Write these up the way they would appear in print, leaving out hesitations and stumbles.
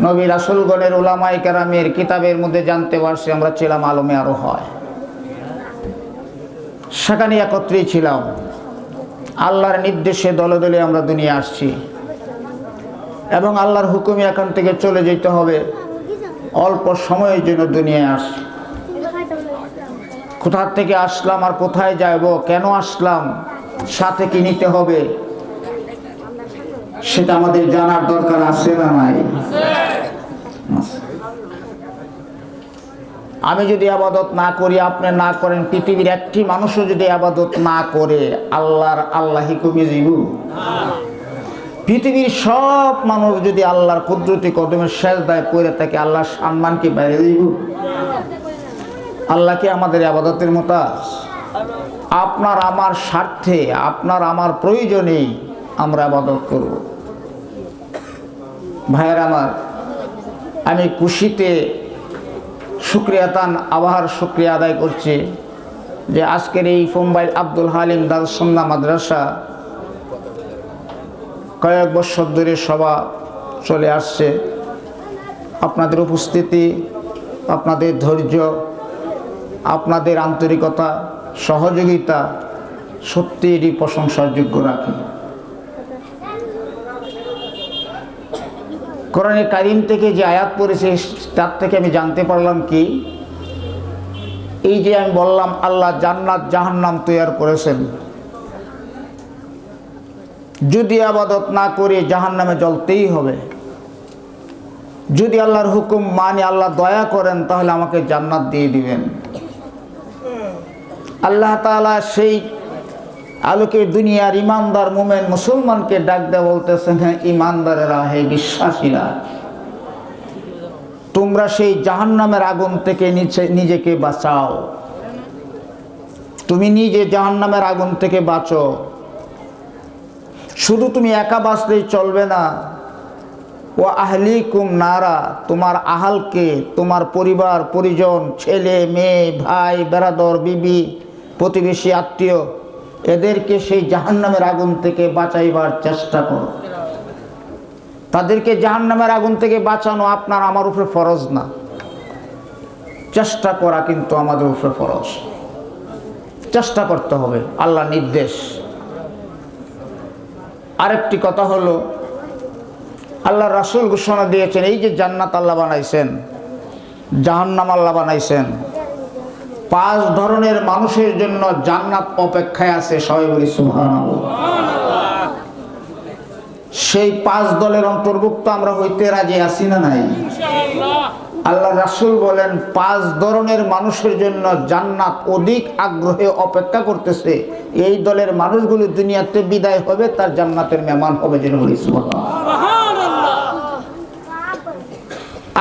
নবী রাসূলগণের উলামায়ে কেরামের কিতাবের মধ্যে জানতে পারছি আমরা ছিলাম আলমে আরো হয়, সেখানে একত্রেই ছিলাম। আল্লাহর নির্দেশে দলে দলে আমরা দুনিয়া আসছি এবং আল্লাহর হুকুমে এখান থেকে চলে যেতে হবে। অল্প সময়ের জন্য দুনিয়ায় আসছি। কোথা থেকে আসলাম আর কোথায় যাব, কেন আসলাম, সাথে কি নিতে হবে, সেটা আমাদের জানার দরকার আছে না নাই? আমি যদি আবাদত না করি, আপনি না করেন, পৃথিবীর একটি মানুষও যদি আবাদত না করে, আল্লাহি কমে যাইব? পৃথিবীর সব মানুষ যদি আল্লাহর কুদরতি কদমের সেজদায় পড়ে থাকে, আল্লাহর সম্মান কি বাইরে যাইব? আল্লাহ কি আমাদের আবাদতের মুহতাজ? আপনার আমার স্বার্থে, আপনার আমার প্রয়োজনেই আমরা আবাদত করব। ভাইয়ের আমার, আমি খুশিতে শুকরিয়াতান আবাহার শুকরিয়া আদায় করছি যে আজকের এই ফোম্বাইল আব্দুল হালিম দারুস সুন্নাহ মাদ্রাসা কয়েক বছর ধরে সভা চলে আসছে। আপনাদের উপস্থিতি, আপনাদের ধৈর্য, আপনাদের আন্তরিকতা, সহযোগিতা সত্যি এটি প্রশংসার যোগ্য রাখি। কোরআনে কারীম থেকে যে আয়াত পড়েছে তার থেকে আমি জানতে পারলাম কি, এই যে আমি বললাম আল্লাহ জান্নাত জাহান্নাম তৈরি করেছেন, যদি আবাদত না করে জাহান্নামে জ্বলতেই হবে। যদি আল্লাহর হুকুম মানে আল্লাহ দয়া করেন তাহলে আমাকে জান্নাত দিয়ে দিবেন। আল্লাহ তাআলা সেই আলোকে দুনিয়ার ইমানদার মুমিন মুসলমানকে ডাক দেয়া বলতেছেন, হ্যাঁ ইমানদারেরা, হে বিশ্বাসীরা, তোমরা সেই জাহান্নামের আগুন থেকে নিজেকে বাঁচাও। তুমি নিজে জাহান্নামের আগুন থেকে বাঁচো। শুধু তুমি একা বাঁচলেই চলবে না, ও আহলিকুম নারা, তোমার আহালকে, তোমার পরিবার পরিজন, ছেলে মেয়ে, ভাই বেরাদর, বিবি, প্রতিবেশী, আত্মীয়, এদেরকে সেই জাহান্নামের আগুন থেকে বাঁচাইবার চেষ্টা করো। তাদেরকে জাহান্নামের আগুন থেকে বাঁচানো আপনার আমার উপরে ফরজ না, চেষ্টা করা কিন্তু আমাদের উপরে ফরজ। চেষ্টা করতে হবে, আল্লাহ নির্দেশ। আরেকটি কথা হলো, আল্লাহ রাসূল ঘোষণা দিয়েছেন এই যে জান্নাত আল্লাহ বানাইছেন, জাহান্নাম আল্লাহ বানাইছেন, 5 ধরনের মানুষের জন্য জান্নাত অপেক্ষায় আছে। সবাই বলি সুবহানাল্লাহ। সেই 5 দলের অন্তর্ভুক্ত আমরা হইতে রাজি আছি না নাই? আল্লাহ রাসূল বলেন 5 ধরনের মানুষের জন্য জান্নাত অধিক আগ্রহে অপেক্ষা করতেছে। এই দলের মানুষগুলো দুনিয়াতে বিদায় হবে, তার জান্নাতের মেহমান হবে। যেন বলি সুবহানাল্লাহ।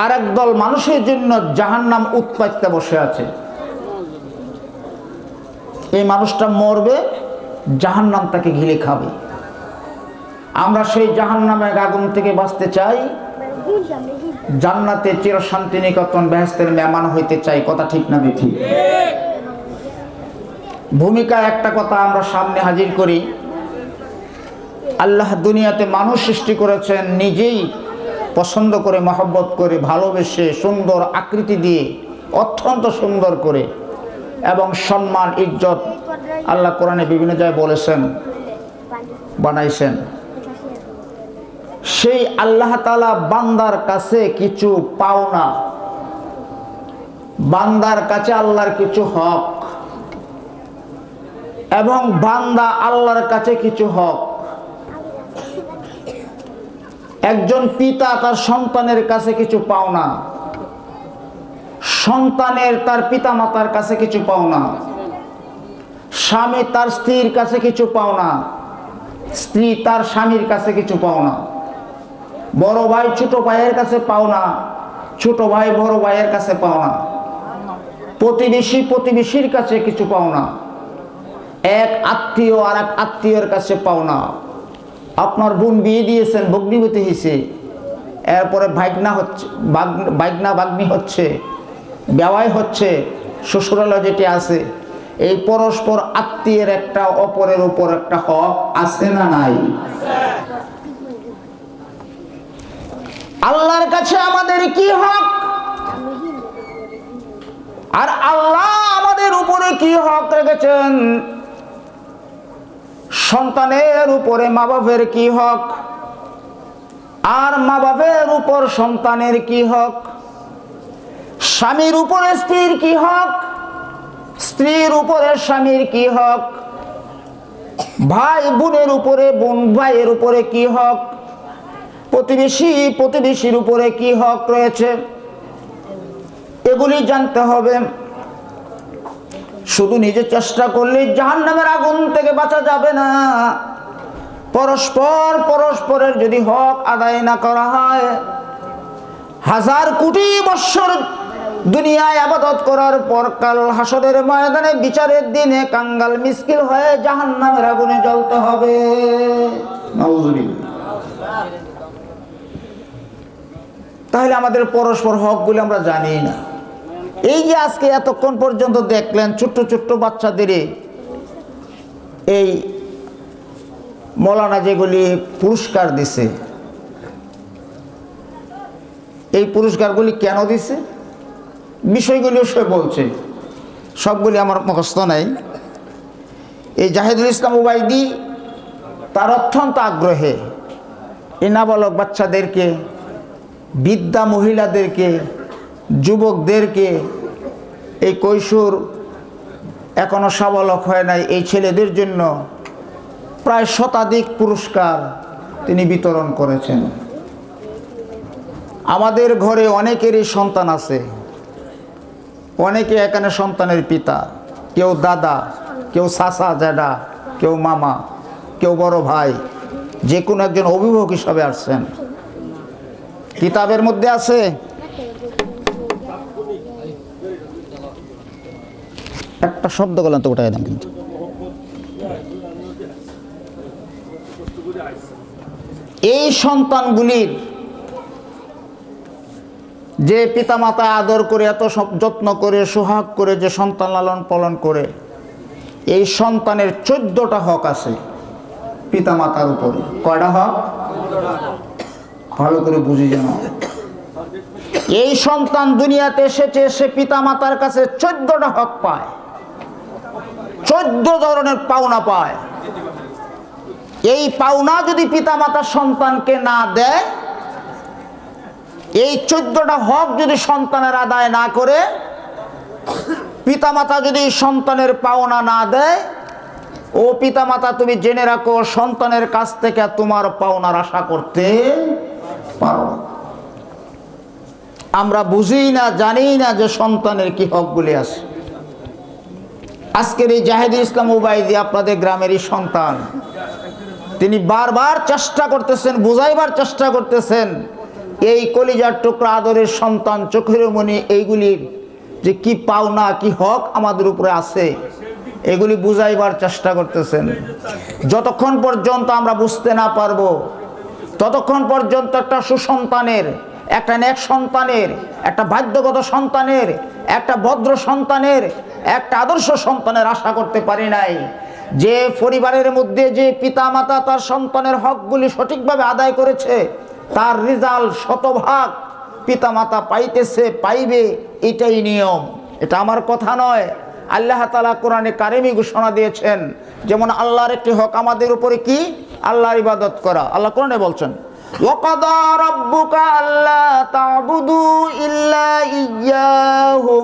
আর এক দল মানুষের জন্য জাহান্নাম উৎপাতে বসে আছে। এই মানুষটা মরবে, জাহান্নাম তাকে ঘিরে খাবে। আমরা সেই জাহান্নামের আগুন থেকে বাঁচতে চাই, জান্নাতে চিরশান্তি নিকেতন বেহেশতের মেহমান হইতে চাই। কথা ঠিক না বেঠিক? ভূমিকা একটা কথা আমরা সামনে হাজির করি। আল্লাহ দুনিয়াতে মানুষ সৃষ্টি করেছেন নিজেই পছন্দ করে, মহব্বত করে, ভালোবেসে, সুন্দর আকৃতি দিয়ে, অত্যন্ত সুন্দর করে, এবং সম্মান ইজ্জত আল্লাহ কোরআনে বিভিন্ন জায়গায় বলেছেন, বানাইছেন। সেই আল্লাহ তাআলা বান্দার কাছে কিছু পাওনা, বান্দার কাছে আল্লাহর কিছু হক, এবং বান্দা আল্লাহর কাছে কিছু হক। একজন পিতা তার সন্তানের কাছে কিছু পাওনা, সন্তানের তার পিতা মাতার কাছে কিছু পাওনা, স্বামী তার স্ত্রীর কাছে কিছু পাওনা, স্ত্রী তার স্বামীর কাছে কিছু পাওনা, বড় ভাই ছোট ভাইয়ের কাছে পাওনা, ছোট ভাই বড় ভাইয়ের কাছে পাওনা, প্রতিবেশী প্রতিবেশীর কাছে কিছু পাওনা, এক আত্মীয় আর এক আত্মীয়ের কাছে পাওনা। আপনার বোন বিয়ে দিয়েছেন, ভগ্নিপতি হয়েছে, এরপরে ভাগনা হচ্ছে, ভাগনা ভাগ্নি হচ্ছে, বেওয়াই হচ্ছে, শ্বশুরালয় যেটি আছে, এই পরস্পর আত্মীয়ের একটা অপরের উপর একটা হক আছে না নাই? আল্লাহর কাছে আমাদের কি হক, আর আল্লাহ আমাদের উপরে কি হক রেখেছেন, সন্তানের উপরে মা বাপের কি হক, আর মা বাপের উপর সন্তানের কি হক, স্বামীর উপরে স্ত্রীর কি হক, স্ত্রীর উপরে স্বামীর কি হক, ভাই বোনের উপরে বোন ভাইয়ের উপরে কি হক, প্রতিবেশীর উপরে কি হক রয়েছে, এগুলি জানতে হবে। শুধু নিজে চেষ্টা করলে জাহান্নামের আগুন থেকে বাঁচা যাবে না। পরস্পরের যদি হক আদায় না করা হয়, হাজার কোটি বৎসর দুনিয়ায় ইবাদত করার পর কাল হাসরের ময়দানে বিচারের দিনে কাঙ্গাল মিসকিল হয়ে জাহান্নামের আগুনে জ্বলতে হবে। নাউযুবিল্লাহ। তাহলে আমাদের পরস্পর হকগুলো আমরা জানি না। এই যে আজকে এতক্ষণ পর্যন্ত দেখলেন ছোট্ট ছোট্ট বাচ্চাদের এই মৌলানা যেগুলি পুরস্কার দিছে, এই পুরস্কারগুলি কেন দিছে, বিষয়গুলিও সে বলছে, সবগুলি আমার মুখস্থ নাই। এই জাহিদুল ইসলাম উবাইদি তার অত্যন্ত আগ্রহে এই নাবালক বাচ্চাদেরকে, বৃদ্ধা মহিলাদেরকে, যুবকদেরকে, এই কৈশোর এখনো সাবালক হয় নাই এই ছেলেদের জন্য প্রায় শতাধিক পুরস্কার তিনি বিতরণ করেছেন। আমাদের ঘরে অনেকেরই সন্তান আছে, অনেকে এখানে সন্তানের পিতা, কেউ দাদা, কেউ চাচা জ্যাঠা, কেউ মামা, কেউ বড় ভাই, যে কোনো একজন অভিভাবক হিসাবে আসছেন। কিতাবের মধ্যে আছে একটা শব্দ করলেন তো ওটাই দাম, কিন্তু এই সন্তানগুলির যে পিতামাতা আদর করে এত যত্ন করে সোহাগ করে যে সন্তান লালন পালন করে, এই সন্তানের 14টা হক আছে পিতামাতার উপরে। কয়টা হক? ভালো করে বুঝি যেন। এই সন্তান দুনিয়াতে এসেছে, সে পিতামাতার কাছে 14টা হক পায়, 14 ধরনের পাওনা পায়। এই পাওনা যদি পিতামাতা সন্তানকে না দেয়, এই 14টা হক যদি সন্তানের আদায় না করে, পিতামাতা যদি সন্তানের পাওনা না দেয়, ও পিতামাতা তুমি জেনে রাখো সন্তানের কাছ থেকে তোমার পাওনার আশা করতে পারো। আমরা বুঝি না, জানি না যে সন্তানের কি হকগুলি আছে। আজকের এই জাহিদুল ইসলাম উবাইদি আপনাদের গ্রামেরই সন্তান, তিনি বারবার চেষ্টা করতেছেন, বুঝাইবার চেষ্টা করতেছেন এই কলিজার টুকরা আদরের সন্তান, চোখের মনি, এইগুলির যে কি পাওনা কি হক আমাদের উপরে আছে, এগুলি বুঝাইবার চেষ্টা করতেছেন। যতক্ষণ পর্যন্ত আমরা বুঝতে না পারবো, ততক্ষণ পর্যন্ত একটা সুসন্তানের, একটা নেক সন্তানের, একটা বাধ্যগত সন্তানের, একটা ভদ্র সন্তানের, একটা আদর্শ সন্তানের আশা করতে পারি নাই। যে পরিবারের মধ্যে যে পিতামাতা তার সন্তানের হকগুলি সঠিকভাবে আদায় করেছে, তার রেজাল্ট 100% পিতামাতা পাইতেছে, পাইবে, এটাই নিয়ম। এটা আমার কথা নয়, আল্লাহ তাআলা কোরআনে কারিমে ঘোষণা দিয়েছেন। যেমন আল্লাহর একটি হক আমাদের উপরে কি, আল্লাহর ইবাদত করা। আল্লাহ কোরআনে বলছেন, ওয়াকাদা রাব্বুকা আল্লা তা'বুদু ইল্লা ইয়্যাহু,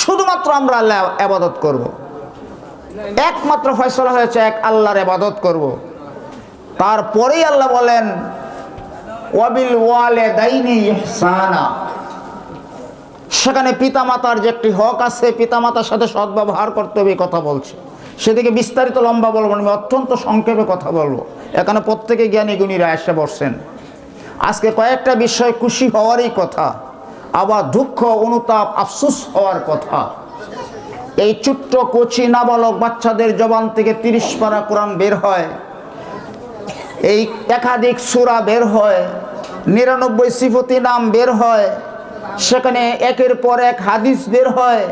শুধুমাত্র আমরা আল্লাহর ইবাদত করব, একমাত্র ফয়সালা হয়েছে এক আল্লাহর ইবাদত করব। তারপরেই আল্লাহ বলেন ওয়াবিল ওয়ালিদাইনি ইহসানা, সেখানে পিতামাতার যে একটি হক আছে, পিতামাতার সাথে সদ্ব্যবহার করতে হবে, কথা বলছে। সেদিকে বিস্তারিত লম্বা বলবো না, আমি অত্যন্ত সংক্ষেপে কথা বলবো। এখানে প্রত্যেকে জ্ঞানী গুণীরা এসে বসছেন। আজকে কয়েকটা বিষয় খুশি হওয়ারই কথা, আবার দুঃখ, অনুতাপ, আফসোস হওয়ার কথা। এই ছোট্ট কচি নাবালক বাচ্চাদের জবান থেকে 30 পারা কোরআন বের হয়, এই একাধিক সূরা বের হয়, 99 সিফতি নাম বের হয়, সেখানে একের পর এক হাদিস বের হয়।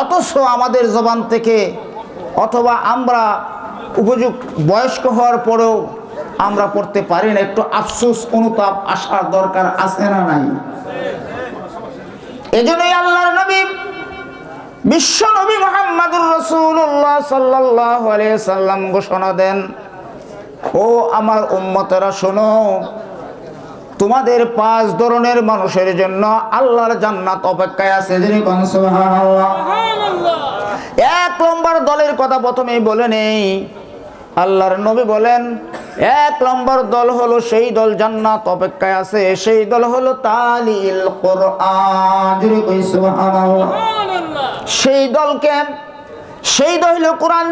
অথচ আমাদের জবান থেকে, অথবা আমরা উপযুক্ত বয়স্ক হওয়ার পরেও আমরা পড়তে পারি না, একটু আফসোস অনুতাপ আসার দরকার আছে না নাই? এজন্যই আল্লাহর নবী বিশ্ব নবী মুহাম্মদুর রাসূলুল্লাহ সাল্লাল্লাহু আলাইহি সাল্লাম ঘোষণা দেন, ও আমার উম্মতেরা শোনো, তোমাদের 5 ধরনের মানুষের জন্য আল্লাহর জান্নাত অপেক্ষায় আছে। যিনি কোন সুবহানাল্লাহ। 1 নম্বর দলের কথা প্রথমেই বলে নেই। আল্লাহর নবী বলেন 1 নম্বর দল হলো সেই দল জান্নাত অপেক্ষায় আছে, সেই দল হলো তালিল কোরআন। যিনি কোন সুবহানাল্লাহ। সেই দল হলো কোরআন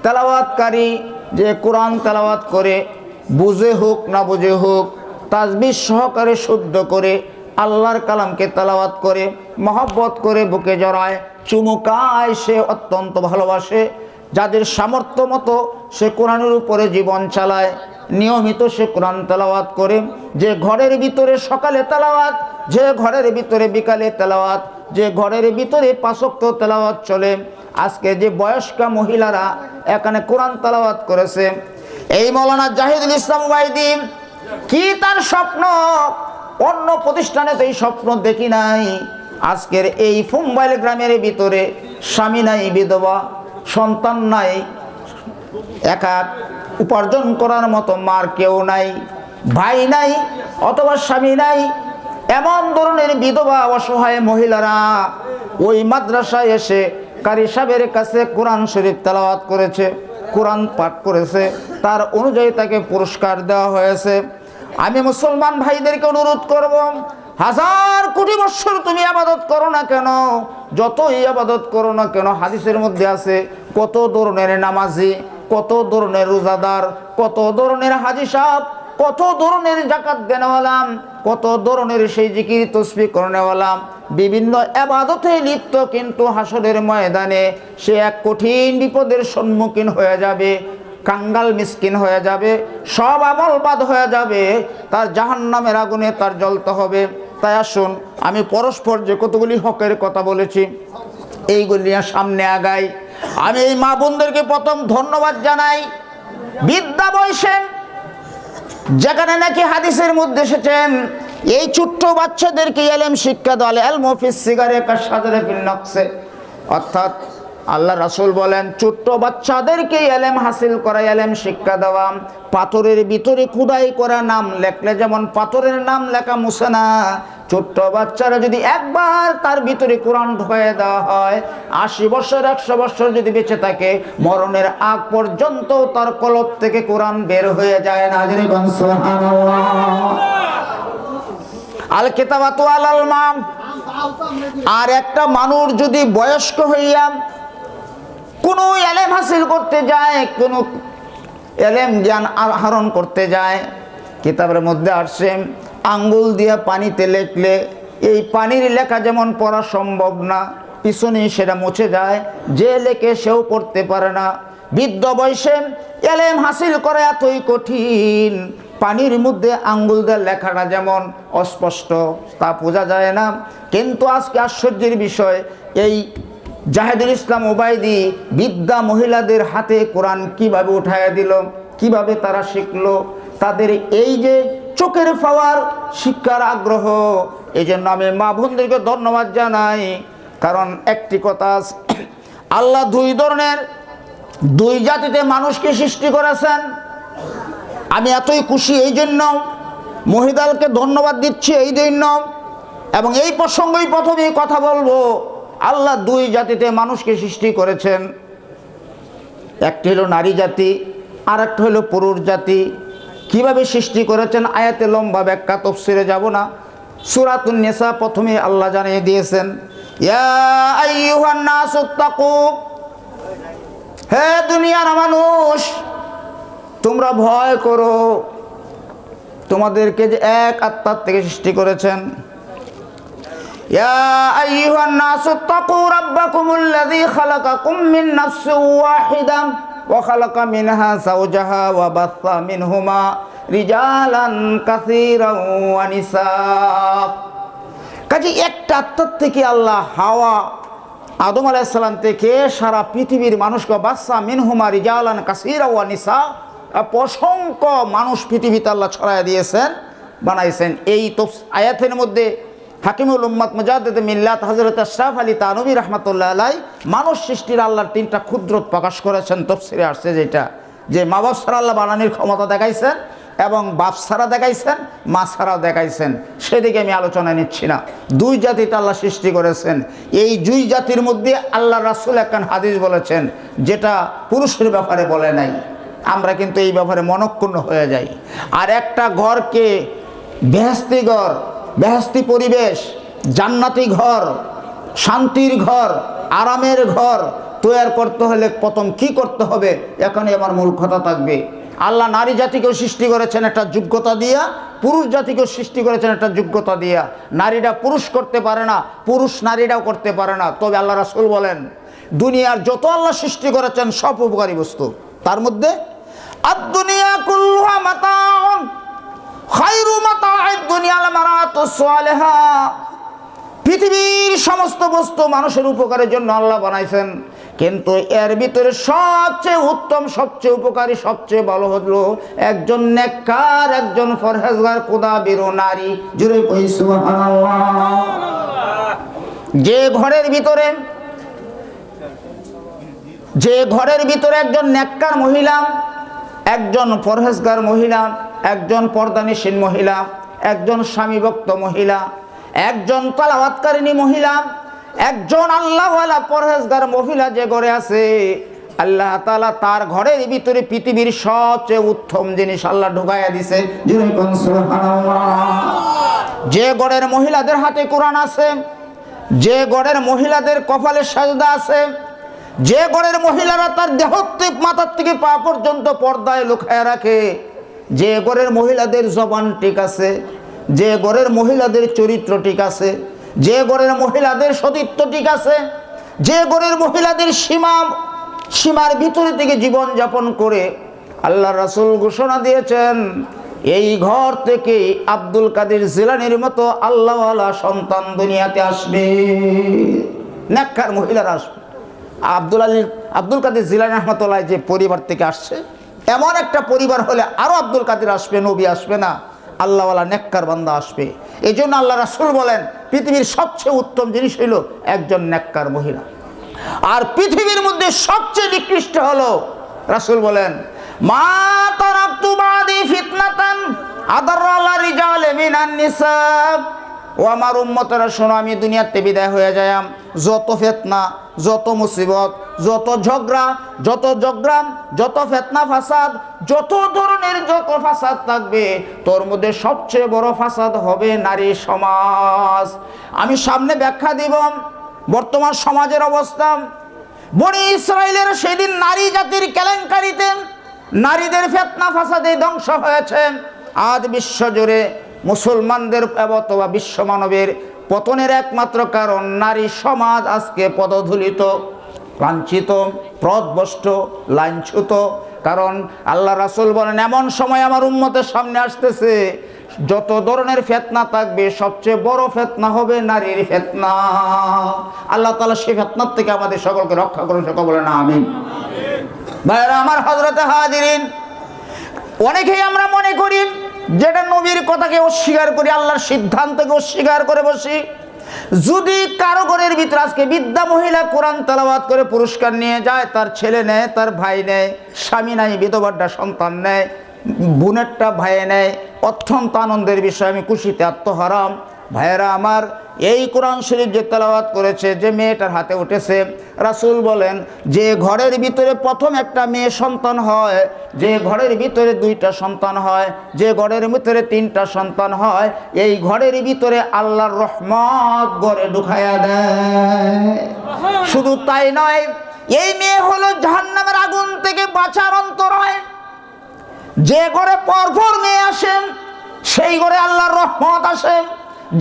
তেলাওয়াতকারী, যে কোরআন তেলাওয়াত করে বুঝে হোক না বুঝে হোক তাসবিহ সহকারে শুদ্ধ করে আল্লাহর কালামকে তেলাওয়াত করে মহব্বত করে বুকে জড়ায়, চুমুকায়, সে অত্যন্ত ভালোবাসে। যাদের সামর্থ্য মতো সে কোরআনের উপরে জীবন চালায়, নিয়মিত সে কোরআন তেলাওয়াত করে। যে ঘরের ভিতরে সকালে তেলাওয়াত, যে ঘরের ভিতরে বিকালে তেলাওয়াত, যে ঘরের ভিতরে 5 ওয়াক্ত তেলাওয়াত চলে। আজকে যে বয়স্ক মহিলারা এখানে কোরআন তেলাওয়াত করেছে, এই মাওলানা জাহিদুল ইসলাম ওবাইদী, কি তার স্বপ্ন? অন্য প্রতিষ্ঠানে তো এই স্বপ্ন দেখি নাই। আজকের এই ফুম্বাইল গ্রামের ভিতরে স্বামী নাই, বিধবা, সন্তান নাই, একা উপার্জন করার মতো মার কেউ নাই, ভাই নাই অথবা স্বামী নাই, এমন ধরনের বিধবা অসহায় মহিলারা ওই মাদ্রাসায় এসে কারি সাহেবের কাছে কোরআন শরীফ তেলাওয়াত করেছে, কোরআন পাঠ করেছে, তার অনুযায়ী তাকে পুরস্কার দেওয়া হয়েছে। আমি মুসলমান ভাইদেরকে অনুরোধ করব, 1000 কোটি বছর তুমি ইবাদত করো না কেন, যতই ইবাদত করো না কেন, হাদিসের মধ্যে আছে কত ধরনের নামাজি, কত ধরনের রোজাদার, কত ধরনের হাজি সাহেব, কত ধরনের যাকাত দেনেওয়ালা, কত ধরনের সেই জিকির তসবিহ করনেওয়ালা, বিভিন্ন ইবাদতে লিপ্ত, কিন্তু হাসরের ময়দানে সে এক কঠিন বিপদের সম্মুখীন হয়ে যাবে, কাঙ্গাল মিসকিন হয়ে যাবে, সব আমল বাদ হয়ে যাবে, তার জাহান্নামের আগুনে তার জ্বলতে হবে। তাই আসুন, আমি পরস্পর যে কতগুলি হকের কথা বলেছি এইগুলি সামনে আগাই। আমি এই মা বোনদেরকে প্রথম ধন্যবাদ জানাই। বিদ্যা বয়সে যেখানে নাকি হাদিসের মধ্যে এসেছেন এই ছোট্ট বাচ্চাদেরকে ইলম শিক্ষা দেওয়া, ইলমু ফিস সিগারে কাশাদরে ফিল নকশে, অর্থাৎ আল্লাহ রাসূল বলেন ছোট্ট বাচ্চাদেরকে ইলম হাসিল করা, ইলম শিক্ষা দেওয়া। পাথরের ভিতরে খোদাই করা নাম লেখলে যেমন পাথরের নাম লেখা মুছে না, ছোট্ট বাচ্চারা যদি একবার তার ভিতরে কোরআন ঢুকিয়ে দেওয়া হয়, 80 বছর 100 বছর যদি বেঁচে থাকে, মরণের আগ পর্যন্ত তার কলব থেকে কোরআন বের হয়ে যায় না। সুবহানাল্লাহ। আল কিতাবাতু আলাল মাম। আর একটা মানুষ যদি বয়স্ক হইয়া কোনো ইলম হাসিল করতে যায়, কোনো ইলম জ্ঞান আহরণ করতে যায়, কিতাবের মধ্যে আসছে আঙ্গুল দিয়ে পানিতে লেখলে এই পানির লেখা যেমন পড়া সম্ভব না, পিছনে সেটা মুছে যায়, যে লেখে সেও পড়তে পারে না। বৃদ্ধ বয়সে ইলম হাসিল করা এতই কঠিন, পানির মধ্যে আঙ্গুল দিয়ে লেখাটা যেমন অস্পষ্ট, তা বোঝা যায় না। কিন্তু আজকে আশ্চর্যের বিষয়, এই জাহিদুল ইসলাম ওবাইদী বৃদ্ধা মহিলাদের হাতে কোরআন কিভাবে উঠায় দিল, কিভাবে তারা শিখলো, তাদের এই যে চোখের পাওয়ার, শিক্ষার আগ্রহ, এই জন্য আমি মা বোনদেরকে ধন্যবাদ জানাই। কারণ একটি কথা, আল্লাহ 2 ধরনের 2 জাতিতে মানুষকে সৃষ্টি করেছেন। আমি এতই খুশি এই জন্য, মহিদালকে ধন্যবাদ দিচ্ছি এই জন্য, এবং এই প্রসঙ্গেই প্রথমে কথা বলবো। আল্লাহ 2 জাতিতে মানুষকে সৃষ্টি করেছেন, একটি হলো নারী জাতি, আর একটা হলো পুরুষ জাতি। কিভাবে সৃষ্টি করেছেন আয়াতে লম্বা ব্যাখ্যা, তাফসিরে যাব না। সূরাতুন নিসা প্রথমে আল্লাহ জানিয়ে দিয়েছেন, ইয়া আইয়ুহান নাসুত্তাকু, হে দুনিয়ার মানুষ তোমরা ভয় করো, তোমাদেরকে যে এক আত্মার থেকে সৃষ্টি করেছেন। ইয়া আইয়ুহান নাসুত্তাকু রাব্বাকুমুল্লাযী খালাকাকুম মিন নাফসিন ওয়াহিদা ওয়া খালাকা মিনহা যাওজাহা ওয়া বাসসা মিনহুমা রিজালান কাসীরান ওয়া নিসা। কাজে একটা আত্মার থেকে আল্লাহ হাওয়া আদম আলাইহিস সালাম থেকে সারা পৃথিবীর মানুষকে বাসসা মিনহুমা রিজালান কাসীরা ওয়া নিসা অসংখ্য মানুষ পৃথিবীতে আল্লাহ ছড়ায় দিয়েছেন, বানাইছেন। এই আয়াতের মধ্যে হাকিমুল উম্মাত মুজাদ্দিদ মিল্লাত হযরত আশরাফ আলী তানভী রাহমাতুল্লাহ আলাই মানুষ সৃষ্টির আল্লাহর 3টা ক্ষুদ্রত প্রকাশ করেছেন। তফসিরে আসছে যেটা, যে মা বাপ ছাড়া আল্লাহ বানানোর ক্ষমতা দেখাইছেন এবং বাপ ছাড়া দেখাইছেন, মা ছাড়াও দেখাইছেন। সেদিকে আমি আলোচনা নিচ্ছি না। 2 জাতিতে আল্লাহ সৃষ্টি করেছেন। এই 2 জাতির মধ্যে আল্লাহ রাসূল একখান হাদিস বলেছেন যেটা পুরুষের ব্যাপারে বলে নাই। আমরা কিন্তু এই ব্যাপারে মনক্ষুণ্ণ হয়ে যাই। আর একটা ঘরকে বেহেশতি ঘর, বেহেশতি পরিবেশ, জান্নাতি ঘর, শান্তির ঘর, আরামের ঘর তৈরি করতে হলে প্রথম কি করতে হবে, এখানে আমার মূল কথা থাকবে। আল্লাহ নারী জাতিকেও সৃষ্টি করেছেন একটা যোগ্যতা দিয়া, পুরুষ জাতিকেও সৃষ্টি করেছেন একটা যোগ্যতা দিয়া। নারীরা পুরুষ করতে পারে না, পুরুষ নারীরাও করতে পারে না। তবে আল্লাহ রাসূল বলেন দুনিয়ার যত আল্লাহ সৃষ্টি করেছেন সব উপকারী বস্তু। তার মধ্যে আদ-দুনিয়া কুল্লুহা মাতাউন খায়রু মাতাউদ দুনিয়া আল মারাতুস সালিহা। পৃথিবীর সমস্ত বস্তু মানুষের উপকারের জন্য আল্লাহ বানাইছেন, কিন্তু এর ভিতরে সবচেয়ে উত্তম, সবচেয়ে উপকারী, সবচেয়ে ভালো হলো একজন নেককার, একজন পরহেজগার খোদাবীর নারী। জুড়ে কই সুবহানাল্লাহ। যে ঘরের ভিতরে একজন নেককার মহিলা, একজন পরহেজগার মহিলা, একজন পর্দানিসীন মহিলা, একজন স্বামীভক্ত মহিলা, একজন তালাওয়াতকারিনী মহিলা, একজন আল্লাহওয়ালা পরহেজগার মহিলা যে ঘরে আছে, আল্লাহ তাআলা তার ঘরের ভিতরে পৃথিবীর সবচেয়ে উত্তম জিনিস আল্লাহ ঢুকাইয়া দিছে। যে ঘরের মহিলাদের হাতে কোরআন আছে, যে ঘরের মহিলাদের কপালে সাজদা আছে, যে ঘরের মহিলারা তার দেহ থেকে মাথার থেকে পা পর্যন্ত পর্দায় লুকায় রাখে, যে ঘরের মহিলাদের জবান ঠিক আছে, যে ঘরের মহিলাদের চরিত্র ঠিক আছে, যে ঘরের মহিলাদের সতীত্ব ঠিক আছে, যে ঘরের মহিলাদের সীমার ভিতরে থেকে জীবন যাপন করে, আল্লাহ রাসূল ঘোষণা দিয়েছেন এই ঘর থেকে আব্দুল কাদের জিলানীর মতো আল্লাহওয়ালা সন্তান দুনিয়াতে আসবে। নেককার মহিলারা আসবে। আব্দুল কাদের জিলানী রাহমাতুল্লাহ যে পরিবার থেকে আসছে, এমন একটা পরিবার হলে আরো আব্দুল কাদের আসবে, নবী আসবে না, আল্লাহওয়ালা নেককার বান্দা আসবে। এই জন্য আল্লাহ রাসূল বলেন পৃথিবীর সবচেয়ে উত্তম জিনিস হইল একজন নেককার মহিলা। আর পৃথিবীর মধ্যে সবচেয়ে নিকৃষ্ট হলো, রাসূল বলেন মা তারাকতু বাদি ফিতনাতান আদাররা রিজালে মিনান নিসা। ও আমার উম্মতরা শোনো, আমি দুনিয়াতে বিদায় হয়ে যাইম, যত ফিতনা, যত মুসিবত, যত ঝগড়া, যত ফিতনা ফাসাদ, যত ধরনের যত ফাসাদ থাকবে, তোর মধ্যে সবচেয়ে বড় ফাসাদ হবে নারী সমাজ। আমি সামনে ব্যাখ্যা দিব বর্তমান সমাজের অবস্থা। বনি ইসরাইলের সেদিন নারী জাতির কেলেঙ্কারিতে, নারীদের ফিতনা ফাসাদে ধ্বংস হয়েছে। আজ বিশ্বজুড়ে মুসলমানদের অথবা বিশ্ব মানবের পতনের একমাত্র কারণ নারী সমাজ আজকে পদধূলিত, লাঞ্ছিত, পথভ্রষ্ট, লাঞ্ছিত। কারণ আল্লাহ রাসূল বলেন এমন সময় আমার উম্মতের সামনে আসতেছে যত ধরনের ফিতনা থাকবে সবচেয়ে বড় ফিতনা হবে নারীর ফিতনা। আল্লাহ তাআলা সেই ফিতনার থেকে আমাদের সকলকে রক্ষা করুন, সকল বলেন আমিন। ভাইরা আমার, হযরতে হাজিরিন, অনেকেই আমরা মনে করি যেটা নবীর কথাকে অস্বীকার করি, আল্লাহর সিদ্ধান্তকে অস্বীকার করে বসি। যদি কারো ঘরের ভিতরে আজকে বৃদ্ধা মহিলা কোরআন তেলাওয়াত করে পুরস্কার নিয়ে যায়, তার ছেলে নেয়, তার ভাই নেয়, স্বামী নাই, বিধবারটা সন্তান নেয়, বোনেরটা ভাই নেয়, অত্যন্ত আনন্দের বিষয়, আমি খুশিতে আত্মহারাম। ভাইয়েরা আমার, এই কোরআন শরীফ যে তেলাওয়াত করেছে, যে মেয়েটার হাতে উঠেছে, রাসূল বলেন যে ঘরের ভিতরে প্রথম একটা মেয়ে সন্তান হয়, যে ঘরের ভিতরে 2টা সন্তান হয়, যে ঘরের ভিতরে 3টা সন্তান হয়, এই ঘরের ভিতরে আল্লাহর রহমত ঘরে ঢুকায়া দেয়। শুধু তাই নয়, এই মেয়ে হলো জাহান্নামের আগুন থেকে বাঁচার অন্তরায়। যে ঘরে পরপর মেয়ে আসেন সেই ঘরে আল্লাহর রহমত আসে,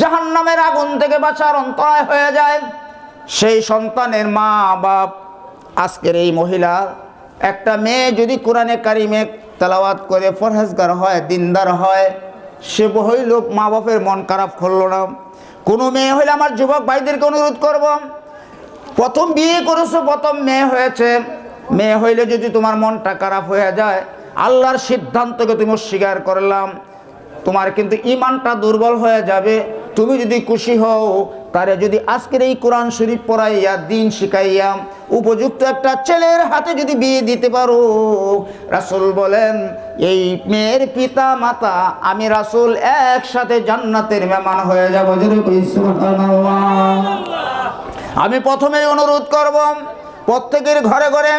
জাহান্নামের আগুন থেকে বাঁচার অন্তরায় হয়ে যায়। সেই সন্তানের মা বাপ, আজকের এই মহিলা, একটা মেয়ে যদি কোরআনে কারিমে তেলাওয়াত করে পরহেজগার হয়, দিনদার হয়, সে হইল মা বাপের মন খারাপ করলো না। কোনো মেয়ে হইলে, আমার যুবক ভাইদেরকে অনুরোধ করব, প্রথম বিয়ে করেছো, প্রথম মেয়ে হয়েছে, মেয়ে হইলে যদি তোমার মনটা খারাপ হয়ে যায়, আল্লাহর সিদ্ধান্তকে তুমি অস্বীকার করলাম, তোমার কিন্তু ঈমানটা দুর্বল হয়ে যাবে। তুমি যদি খুশি হও, তারে যদি আজকের এই কোরআন শরীফ পড়াইয়া দিন শিখাইয়া উপযুক্ত একটা ছেলের হাতে যদি বিয়ে দিতে পারো, রাসূল বলেন এই মেয়ের পিতা মাতা আমি রাসূল একসাথে জান্নাতের মেহমান হয়ে যাব। সুবহানাল্লাহ। আমি প্রথমেই অনুরোধ করব প্রত্যেকের ঘরে ঘরে,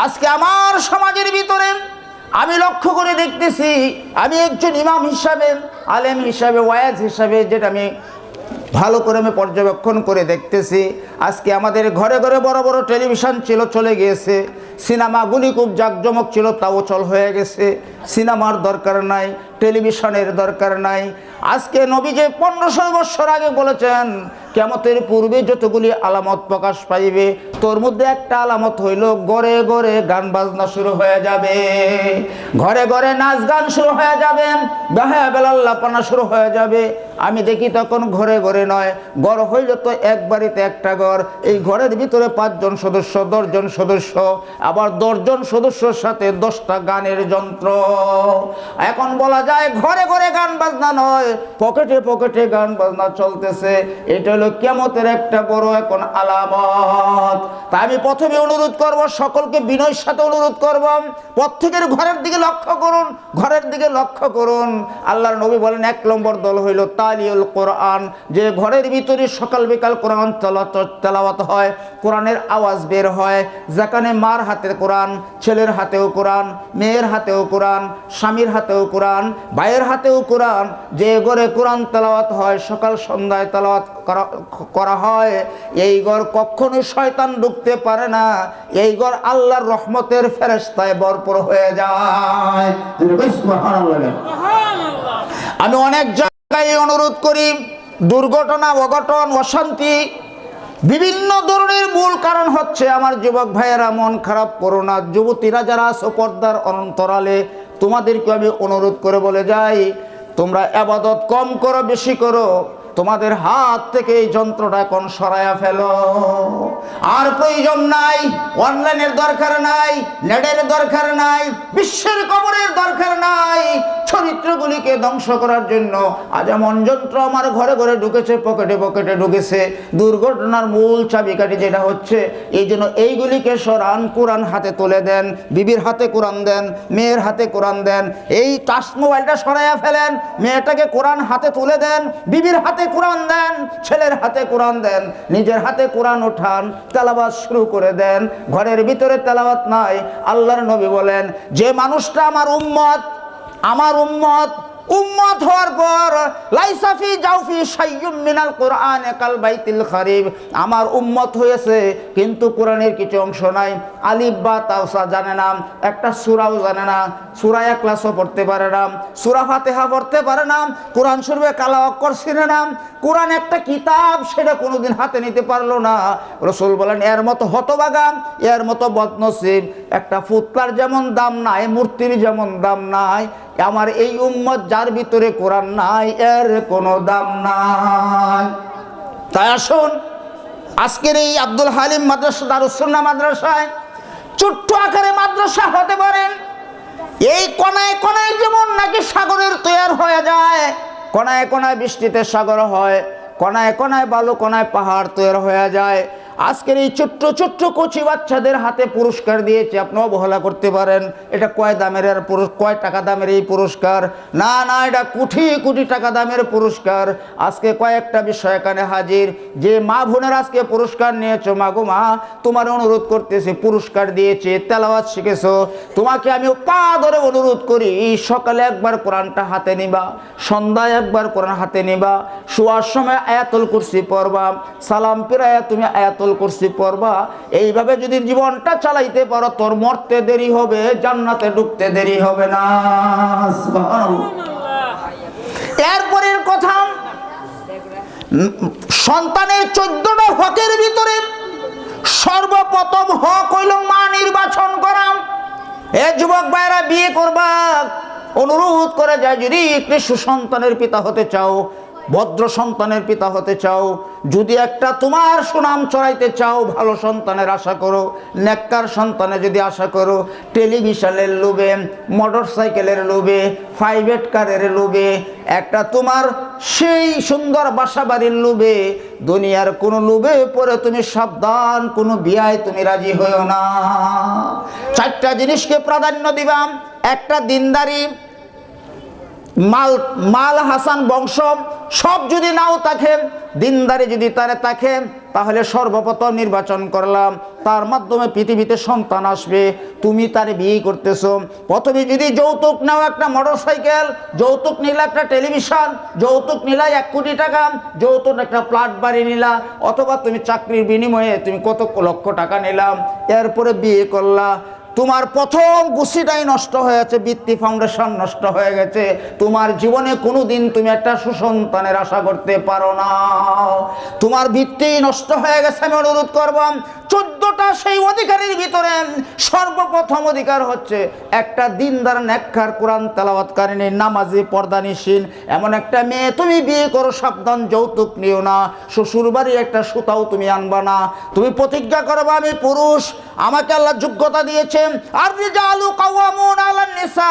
আজকে আমার সমাজের ভিতরে আমি লক্ষ্য করে দেখতেছি, আমি একজন ইমাম হিসাবে, আলেম হিসাবে, ওয়াজ হিসাবে, যেটা আমি ভালো করে আমি পর্যবেক্ষণ করে দেখতেছি, আজকে আমাদের ঘরে ঘরে বড় বড় টেলিভিশন ছিল, চলে গিয়েছে। সিনেমাগুলি খুব জাঁকজমক ছিল, তাও চল হয়ে গেছে। সিনেমার দরকার নাই, টেলিভিশনের দরকার নাই। আজকে নবী যে 1500 বছর আগে বলেছেন কিয়ামতের পূর্বে যতগুলি আলামত প্রকাশ পাইবে, তোর মধ্যে একটা আলামত হইল ঘরে ঘরে গান বাজনা শুরু হয়ে যাবে, ঘরে ঘরে নাচ গান শুরু হয়ে যাবে, বেহায়া বেলাল্লাপানা শুরু হয়ে যাবে। আমি দেখি তখন ঘরে ঘরে নয়, ঘর হইল তো এক বাড়িতে একটা ঘর, এই ঘরের ভিতরে 5 জন সদস্য, 10 জন সদস্য, আবার 10 জন সদস্যর সাথে 10টা গানের যন্ত্র। এখন বলা যায় ঘরে ঘরে গান বাজনা নয়, পকেটে পকেটে গান বাজনা চলতেছে। এটা হলো কিয়ামতের একটা বড় এখন আলামত। তাই আমি প্রথমে অনুরোধ করব, সকলকে বিনয়ের সাথে অনুরোধ করব, প্রত্যেকের ঘরের দিকে লক্ষ্য করুন, ঘরের দিকে লক্ষ্য করুন। আল্লাহর নবী বলেন 1 নম্বর দল হইল তালিউল কোরআন, যে ঘরের ভিতরে সকাল বিকাল কোরআন তেলাওয়াত হয়, কোরআনের আওয়াজ বের হয়, যেখানে মার হাতে কোরআন, ছেলের হাতেও কোরআন, মেয়ের হাতেও কোরআন, স্বামীর হাতেও কোরআন, ভাইয়ের হাতেও কোরআন, যে ঘরে কোরআন তেলাওয়াত হয়, সকাল সন্ধ্যায় তেলাওয়াত করা হয়, এই ঘর কখনো শয়তান ঢুকতে পারে না, এই ঘর আল্লাহর রহমতের ফেরেশতায় ভরপুর হয়ে যায়। আমি অনেক জায়গায় অনুরোধ করি, দুর্ঘটনা, অঘটন, অশান্তি, বিভিন্ন ধরনের মূল কারণ হচ্ছে আমার যুবক ভাইয়েরা মন খারাপ করো না। যুবতীরা যারা আছো পর্দার অন্তরালে, তোমাদেরকে আমি অনুরোধ করে বলে যাই, তোমরা ইবাদত কম করো, বেশি করো। তোমাদের হাত থেকে এই যন্ত্রটা এখন সরায়া ফেলো। আর প্রয়োজন নাই, অনলাইনের দরকার নাই, নেটের দরকার নাই, বিশ্বের কবরের দরকার নাই। চরিত্রগুলিকে ধ্বংস করার জন্য আজ এমন যন্ত্র আমার ঘরে ঘরে ঢুকেছে, পকেটে পকেটে ঢুকেছে। দুর্ঘটনার মূল চাবিকাঠি যেটা হচ্ছে, এই জন্য এইগুলিকে সরান, কোরআন হাতে তুলে দেন, বিবির হাতে কোরআন দেন, মেয়ের হাতে কোরআন দেন। এই টাচ মোবাইলটা সরাইয়া ফেলেন, মেয়েটাকে কোরআন হাতে তুলে দেন, বিবির হাতে কোরআন দেন, ছেলের হাতে কোরআন দেন, নিজের হাতে কোরআন উঠান, তেলাওয়াত শুরু করে দেন। ঘরের ভিতরে তেলাওয়াত নাই। আল্লাহর নবী বলেন, যে মানুষটা আমার উম্মত, আমার উম্মত, উম্মত হওয়ার পর লাইসাফি জাউফি শাইয়ুম মিনাল কোরআন কাল বাইতিল খারিব, আমার উম্মত হয়েছে কিন্তু কোরআনের কিছু অংশ নাই, আলিফ বা তাওসা জানে না, একটা সূরাও জানে না, সূরা ইখলাসও পড়তে পারে না, সূরা ফাতিহা পড়তে পারে না, কোরআন শরীফে কালা অক্ষর চিনে না, কোরআন একটা কিতাব সেটা কোনোদিন হাতে নিতে পারলো না। রাসূল বলেন, এর মতো হতভাগা, এর মতো বদনসিব, একটা ফুতলার যেমন দাম নাই, মূর্তির যেমন দাম নাই, আমার এই উম্মত যার ভিতরে কোরআন নাই, এর কোনো দাম নাই। তাই আসুন, আজকের এই আব্দুল হালিম মাদ্রাসা, দারুস সুন্নাহ মাদ্রাসায় ছোট্ট আকারে মাদ্রাসা হতে পারেন। এই কোনায় কোনায় যেমন নাকি সাগরের তৈয়ার হয়ে যায়, কোনায় কোনায় বৃষ্টিতে সাগর হয়, কোনায় কোনায় বালু, কোনায় পাহাড় তৈরি হয়ে যায়। আজকের এই ছোট্ট ছোট্ট কচি বাচ্চাদের হাতে পুরস্কার দিয়েছে, আপনি অবহেলা করতে পারেন এটা কয় দামের, কয় টাকা দামের এই পুরস্কার? না না, এটা কোটি কোটি টাকা দামের পুরস্কার। আজকে কয়েকটা বিষয় এখানে হাজির, যে মা বোনের আজকে পুরস্কার নিয়েছো, মা গো মা, তোমার অনুরোধ করতেছি, পুরস্কার দিয়েছে, তেলাওয়াত শিখেছো, তোমাকে আমি পা ধরে অনুরোধ করি, সকালে একবার কোরআনটা হাতে নিবা, সন্ধ্যায় একবার কোরআন হাতে নিবা, শোয়ার সময় আয়াতুল কুরসি পড়বা, সালাম ফিরায়া তুমি আয়াতুল কুরসি পড়বা। এইভাবে যদি জীবনটা চালাইতে পারো, তোর মরতে দেরি হবে, জান্নাতে ঢুকতে দেরি হবে না। এরপরের কথা, সন্তানের 14টা হকের ভিতরে সর্বপ্রথম হক হইল মা নির্বাচন করা। এ যুবক ভাইরা, বিয়ে করবা, অনুরোধ করে যায়, যদি একটি সুসন্তানের পিতা হতে চাও, ভদ্র সন্তানের পিতা হতে চাও, যদি একটা তোমার সুনাম চড়াইতে চাও, ভালো সন্তানের আশা করো, নেককার সন্তানের যদি আশা করো, টেলিভিশনের লোভে, মোটর সাইকেলের লোভে, প্রাইভেট কারের লোভে, একটা তোমার সেই সুন্দর বাসা বাড়ির লোভে, দুনিয়ার কোনো লোভে পরে তুমি সাবধান, কোনো বিয়ায় তুমি রাজি হইও না। চারটা জিনিসকে প্রাধান্য দিবাম। একটা দিনদারি, মাল হাসান বংশ সব যদি নাও থাকে, দিনদারি যদি তারে থাকে, তাহলে সর্বপ্রথম নির্বাচন করলাম, তার মাধ্যমে পৃথিবীতে সন্তান আসবে। তুমি তারে বিয়ে করতেছো, প্রথমে যদি যৌতুক নাও, একটা মোটর সাইকেল, যৌতুক নিলা একটা টেলিভিশন, যৌতুক নিলা 1 কোটি টাকা, যৌতুক একটা ফ্ল্যাট বাড়ি নিলা, অথবা তুমি চাকরির বিনিময়ে তুমি কত লক্ষ টাকা নিলাম, এরপরে বিয়ে করলা, তোমার প্রথম গুছিটাই নষ্ট হয়েছে, ভিত্তি ফাউন্ডেশন নষ্ট হয়ে গেছে। তোমার জীবনে কোনো দিন তুমি একটা সুসন্তানের আশা করতে পারো না, তোমার ভিত্তি নষ্ট হয়ে গেছে। আমি অনুরোধ করব, 14টা সেই অধিকারের ভিতরে সর্বপ্রথম অধিকার হচ্ছে একটা দিনদার, নেককার, কোরআন তেলাওয়াতকারিনী, নামাজি, পর্দানিসীন এমন একটা মেয়ে তুমি বিয়ে করো। সাবধান, যৌতুক নিও না, শ্বশুর বাড়ির একটা সুতাও তুমি আনবা না। তুমি প্রতিজ্ঞা করবা, আমি পুরুষ, আমাকে আল্লাহ যোগ্যতা দিয়েছে, আর রিজালু কাওয়ামুনা আলান নিসা,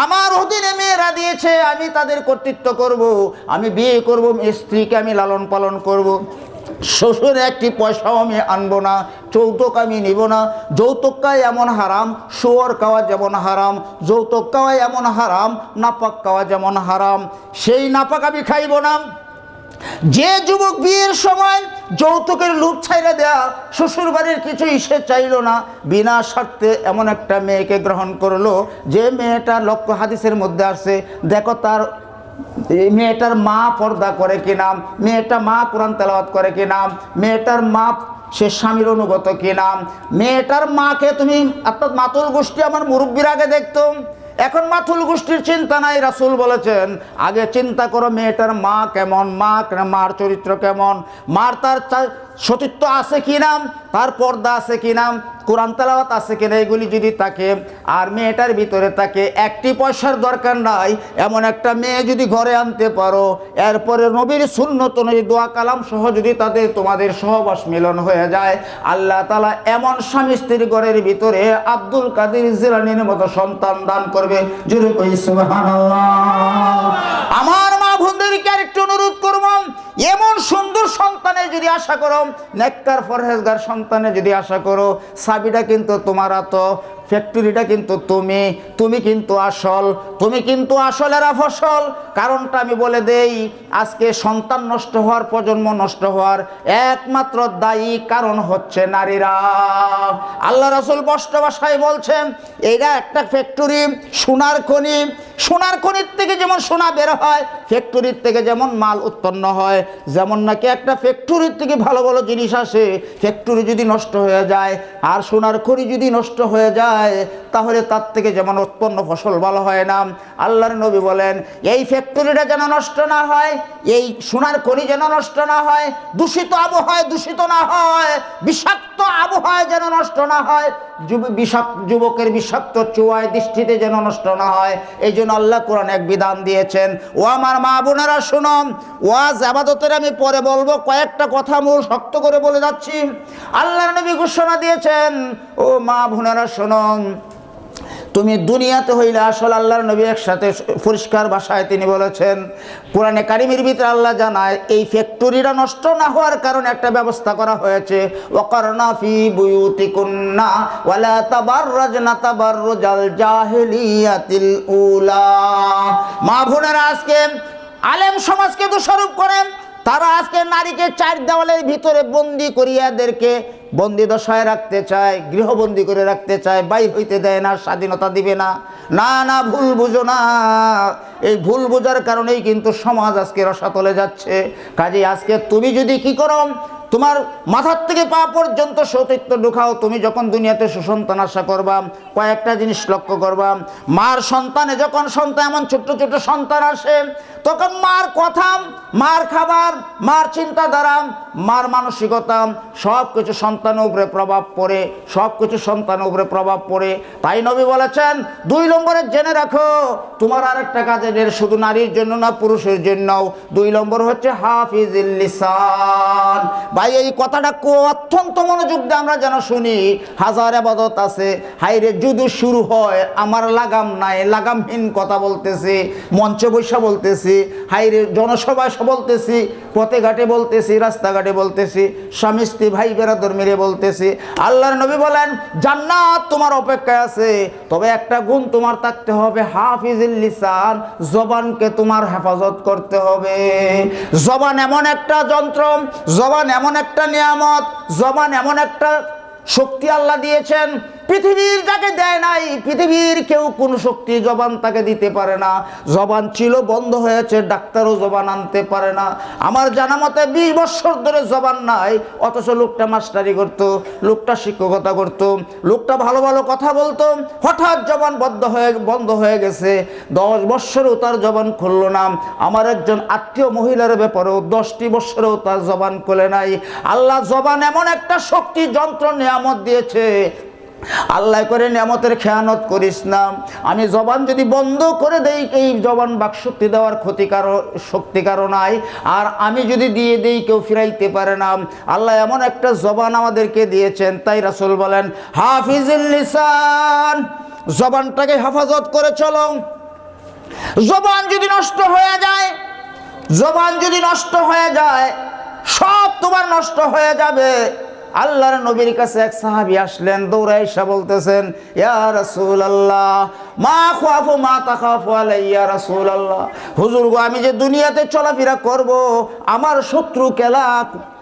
আমার অধীনে মেয়েরা দিয়েছে, আমি তাদের কর্তৃত্ব করব, আমি বিয়ে করব, স্ত্রীকে আমি লালন পালন করব, শ্বশুর একটি পয়সাও আমি আনবো না, যৌতুক আমি নিব না। যৌতুক খাওয়া এমন হারাম, শুয়োর খাওয়া যেমন হারাম, যৌতুক খাওয়া এমন হারাম, নাপাক খাওয়া যেমন হারাম, সেই নাপাক আমি খাইব না। যে যুবক বিয়ের সময় যৌতুকের লোভ ছাইরা দেয়া, শ্বশুর বাড়ির কিছুই সে চাইল না, বিনা স্বার্থে এমন একটা মেয়েকে গ্রহণ করলো, যে মেয়েটা লক্ষ্য হাদিসের মধ্যে আছে, দেখো তার মেয়েটার মা পর্দা করে কিনা, মেয়েটা মা কোরআন তেলাওয়াত করে কিনা, মেয়েটার মা সে স্বামীর অনুগত কিনা, মেয়েটার মাকে তুমি, অর্থাৎ মাতুল গোষ্ঠী আমার মুরব্বীর আগে দেখতাম, এখন মাতুল গোষ্ঠীর চিন্তা নাই। রাসূল বলেছেন, আগে চিন্তা করো মেয়েটার মা কেমন, মার চরিত্র কেমন, মার তার সতীত্ব আছে কিনা, তার পর্দা আছে কিনা, কোরআন তেলাওয়াত আছে কিনা, এগুলি যদি থাকে, আর মেয়েটার ভিতরে থাকে একটি পয়সার দরকার নাই, এমন একটা মেয়ে যদি ঘরে আনতে পারো, এরপরে নবীর সুন্নত অনুযায়ী দোয়া কালাম সহ যদি তোমাদের সহবাস মিলন হয়ে যায়, আল্লাহ তাআলা এমন স্বামী স্ত্রীর ঘরের ভিতরে আব্দুল কাদের জিলানীর মতো সন্তান দান করবে। জোরে কই সুবহানাল্লাহ। আমার মা বোনদেরকে আরেকটু অনুরোধ করব, এমন সুন্দর সন্তানের যদি আশা করো, নেককার পরহেজগার সন্তানের যদি আশা করো, চাবিটা কিন্তু তোমার হাতে, ফ্যাক্টরিটা কিন্তু তুমি কিন্তু আসল, তুমি কিন্তু আসলেরা ফসল। কারণটা আমি বলে দেই, আজকে সন্তান নষ্ট হওয়ার, প্রজন্ম নষ্ট হওয়ার একমাত্র দায়ী কারণ হচ্ছে নারীরা। আল্লাহ রাসূল স্পষ্ট ভাষায় বলছেন, এইটা একটা ফ্যাক্টরি, সোনার খনি, সোনার খনির থেকে যেমন সোনা বের হয়, ফ্যাক্টরির থেকে যেমন মাল উৎপন্ন হয়, যেমন নাকি একটা ফ্যাক্টরির থেকে ভালো ভালো জিনিস আসে, ফ্যাক্টরি যদি নষ্ট হয়ে যায় আর সোনার খনি যদি নষ্ট হয়ে যায়, তাহলে তার থেকে যেমন উৎপন্ন ফসল ভালো হয় না। আল্লাহর নবী বলেন, এই ফ্যাক্টরিটা যেন নষ্ট না হয়, এই সোনার খনি যেন নষ্ট না হয়, দূষিত আবহাওয়ায় দূষিত না হয়, বিষাক্ত আবহাওয়ায় যেন নষ্ট না হয়, যুবকের বিষাক্ত চুয়ায় দৃষ্টিতে যেন নষ্ট না হয়। এই জন্য আল্লাহ কোরআন এক বিধান দিয়েছেন। ও আমার মা বোনেরা শুনো, ওয়াজ আবাদতের আমি পরে বলবো, কয়েকটা কথা মূল শক্ত করে বলে যাচ্ছি। আল্লাহর নবী ঘোষণা দিয়েছেন, ও মা বোনেরা শুনো, তুমি দুনিয়াতে হইলে আসল, আল্লাহর নবী একসাথে পরিষ্কার ভাষায় তিনি বলেছেন, কোরআনে কারিমের ভিতরে আল্লাহ জানায়, এই ফ্যাক্টরিটা নষ্ট না হওয়ার কারণে একটা ব্যবস্থা করা হয়েছে, ওয়াকারনা ফি বুয়ুতিকুন্না ওয়ালা তাবাররাজনা তাবাররুজাল জাহিলিয়াতিল উলা। মা বোনেরা আজকে আলেম সমাজকে দোষারোপ করেন, তারা আজকে নারীকে 4 দেওয়ালের ভিতরে বন্দি করিয়া এদেরকে বন্দি দশায় রাখতে চায়, গৃহবন্দী করে রাখতে চায়, বাইর হইতে দেয় না, স্বাধীনতা দিবে না। না, ভুল বুঝো না, এই ভুল বোঝার কারণেই কিন্তু সমাজ আজকে রসাতলে যাচ্ছে। কাজে আজকে তুমি যদি কি করো, তোমার মাথার থেকে পা পর্যন্ত সতীত্ব ঢুকাও, তুমি যখন দুনিয়াতে সুসন্তান আশা করবা, কয়েকটা জিনিস লক্ষ্য করবা। মার সন্তানে যখন এমন ছোট্ট ছোট্ট সন্তান আসে, তখন মার কথা, মার খাবার, মার চিন্তাধারা, মার মানসিকতা সব কিছু সন্তানের উপরে প্রভাব পড়ে, সব কিছু সন্তানের উপরে প্রভাব পড়ে। তাই নবী বলেছেন 2 নম্বরে জেনে রাখো তোমার আরেকটা কাজের, শুধু নারীর জন্য না পুরুষের জন্যও। 2 নম্বর হচ্ছে হাফিজুল লিসান। ভাই এই কথাটা অত্যন্ত মনোযোগ দিয়ে আমরা যেন শুনি। হাজার ইবাদত আছে, হাইরে যদি শুরু হয় আমার লাগাম নাই, লাগামহীন কথা বলতেছি, মঞ্চে বৈশা বলতেছি, হাইরে জনসভায় বলতেছি, পথে ঘাটে বলতেছি, রাস্তাঘাটে বলতেছি, স্বামী স্ত্রী ভাই বেরাদর মিলে বলতেছি। আল্লাহর নবী বলেন জান্নাত তোমার অপেক্ষায় আছে, তবে একটা গুণ তোমার থাকতে হবে, হাফিজুল লিসান, জবানকে তোমার হেফাজত করতে হবে। জবান এমন একটা যন্ত্র, জবান এমন একটা নিয়ামত, জবান এমন একটা শক্তি আল্লাহ দিয়েছেন, পৃথিবীর যাকে দেয় নাই, পৃথিবীর কেউ কোন শক্তি জবান তাকে দিতে পারে না। জবান ছিল বন্ধ হয়েছে, ডাক্তারও জবান আনতে পারে না। আমার জানা মতে 20 বছর ধরে জবান নাই, অথচ লোকটা মাস্টারি করত, লোকটা শিক্ষকতা করত, লোকটা ভালো ভালো কথা বলতো, হঠাৎ জবান বন্ধ হয়ে গেছে। 10 বছরেও তার জবান খুললো না। আমার একজন আত্মীয় মহিলার ব্যাপারেও 10টি বছরেও তার জবান খুলে নাই। আল্লাহ জবান এমন একটা শক্তি যন্ত্র নিয়ামত দিয়েছে, আল্লাহ করে নিয়ামতের খেয়ানত করিস না। আমি জবান যদি বন্ধ করে দেই, এই জবান বাকশক্তি দেওয়ার শক্তিকারও নাই, আর আমি যদি দিয়ে দেই কেউ ফিরাইতে পারে না। আল্লাহ এমন একটা জবান আমাদেরকে দিয়েছেন, তাই রাসূল বলেন হাফিজুল লিসান, জবানটাকে হেফাজত করে চলো। জবান যদি নষ্ট হয়ে যায়, জবান যদি নষ্ট হয়ে যায়, সব তোমার নষ্ট হয়ে যাবে। আল্লাহর নবীর কাছে এক সাহাবী আসলেন, দৌড়ে এসে বলতেছেন ইয়া রাসূলুল্লাহ মা খাফু মা তাখাফু আলাইয়া রাসূলুল্লাহ, হুজুর গো আমি যে দুনিয়াতে চলাফেরা করব, আমার শত্রু কেলা,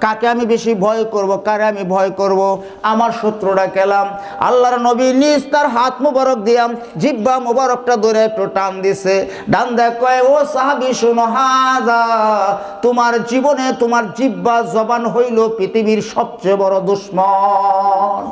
কাকে আমি বেশি ভয় করব, কারে আমি ভয় করব, আমার শত্রুটা কেলাম। আল্লাহর নবী নিজ তার হাত মুবারক দিয়াম জিহ্বা মুবারকটা ধরে একটু টান দিছে, ডান দেখ কয় ও সাহাবী শোনো, হাজা তোমার জীবনে তোমার জিহ্বা জবান হইল পৃথিবীর সবচেয়ে বড় দুশমন।